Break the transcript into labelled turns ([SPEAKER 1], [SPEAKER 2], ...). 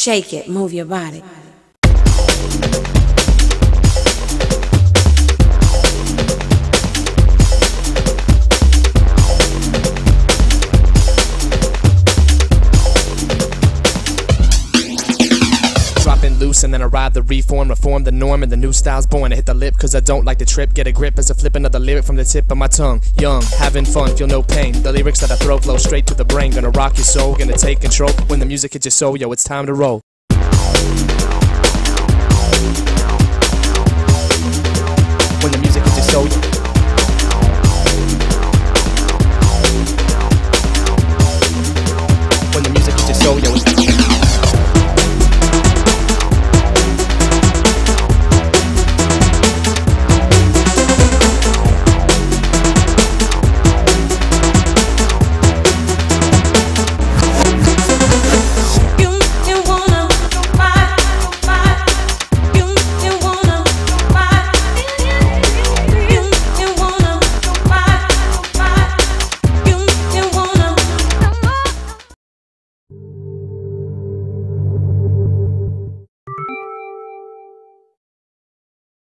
[SPEAKER 1] Shake it, move your body.
[SPEAKER 2] Dropping loose and then I ride the reform the norm and the new style's born. I hit the lip cause I don't like the trip. Get a grip as I flip another lyric from the tip of my tongue. Young, having fun, feel no pain. The lyrics that I throw flow straight to the brain. Gonna rock your soul, gonna take control. When the music hits your soul, yo, it's time to roll.